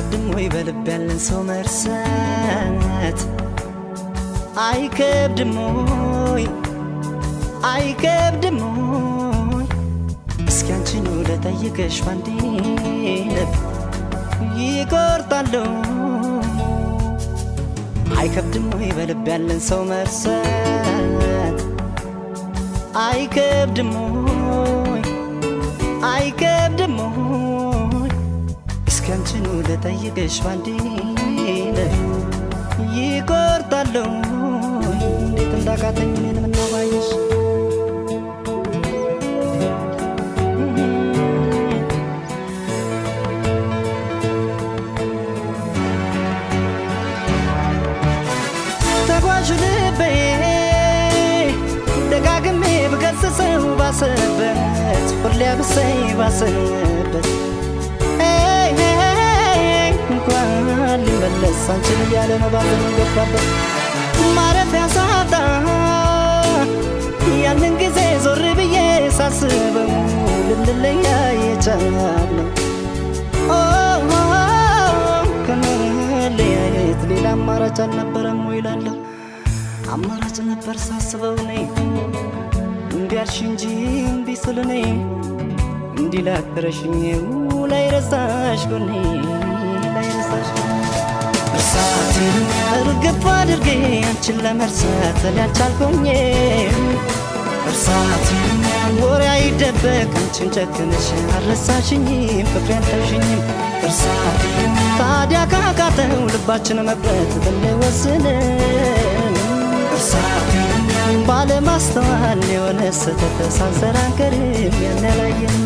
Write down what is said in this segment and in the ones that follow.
አይከብድም ወይ በልብ ያለን ሰው መርሳት? አይከብድም ወይ አይከብድም ወይ? እስኪ አንቺን ልጠይቅሽ ባንዴ ልብ ይቆርጣለሁ። አይከብድም ወይ በልብ ያለን ሰው መርሳት? አይከብድም ወይ አይከብድም ወይ? እስኪ አንቺን ልጠይቅሽ ባንዴ ልብ ይቆርጣለሁ። እንዴት እንዳቃተኝ እኔን ምነው ባየሽ? ተጓዡ ልቤ ደጋግሜ ብገስጸው ባሰበት ሁሌ አብሰኝ ባሰበት እንኳን ሊመለስ አንቺን እያለ ነው ባዘኑ ገባበት። ማረፊያ ሳጣ ያንን ጊዜ ዞር ብዬ ሳስበው ልንለያይ የቻልነው ከመለያየት ሌላ አማራጭ አልነበረም ወይ እላለሁ። አማራጭ ነበር ሳስበው ነይ እምቢ አልሽ እንጂ እምቢ ስል ነይ እንዲህ ላክረሽኝ ላይረሳሽ ጎኔ ላይረሳሽ እርሳቴን እርግፍ አድርጌ አንቺን ለመርሳት እኔ አልቻልኩኝ። እርሳቴን ወሬ አይደበቅ አንቺን ጨክነሽ አልረሳሽኝም ፍቅሬ አልተውሽኝም። እርሳቴን ታዲያ ካቃተው ልባችን መቅረት ብንወስን እርሳቴን ባለማስተዋል የሆነ ስህተት ሳንሰራ አንቀርም ያን ያላየን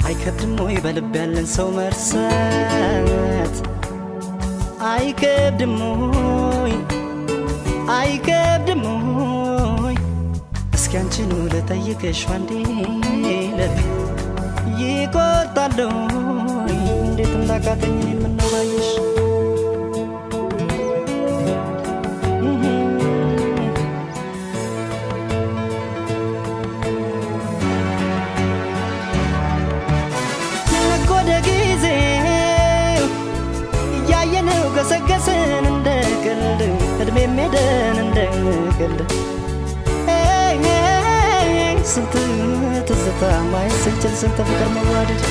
አይከብድም ወይ በልብ ያለን ሰው መርሳት? አይከብድም ወይ አይከብድም ወይ? እስኪ አንቺን ልጠይቅሽ ባንዴ ልብ ይቆርጣለሁ። እንዴት እንዳቃተኝ እኔን ምነው ባየሽ? ወደ ጊዜው እያየነው ገሰገስን እንደ ቀልድ እድሜም ሄደን እንደ ቀልድ ስንት ትዝታ ማየት ስንችል ስንት ፍቅር መዋደድ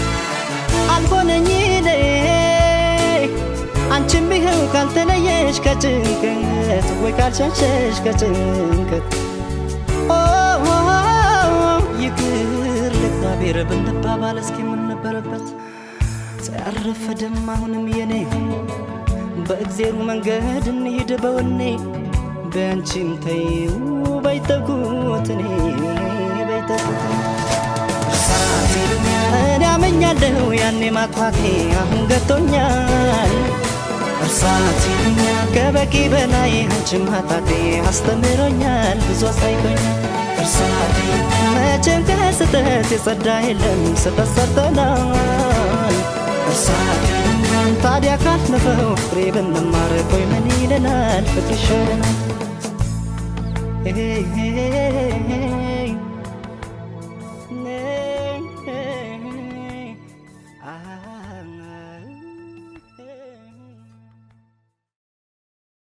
አልሆነኝ እኔ አንቺም ይኸው ካልተለየሽ ከጭንቀት ወይ ካልሸሸሽ ከጭንቀት ይቅር ለእግዚአብሔር ብንባባል እስኪ ምን ነበረበት? ሳያረፈደም አሁንም የኔ በእግዜሩ መንገድ እንሂድ በወኔ በአንቺም ተይው በይተኩት እኔ በይተኩት እኔ አመኛለሁ ያኔ ማጥፋቴ አሁን ገብቶኛል። እርሳቴን ከበቂ በላይ አንቺም ማጣቴ አስተምሮኛል ብዙ አሳይቶኛል። እርሳቴን መቼም ከስህተት የጸዳ የለም ስህተት ሰርተናል። እርሳቴን ታዲያ ካለፈው ፍሬ ብንማር ቆይ ምን ይለናል ፍቅር ይሻለናል። Hey, hey, hey, hey.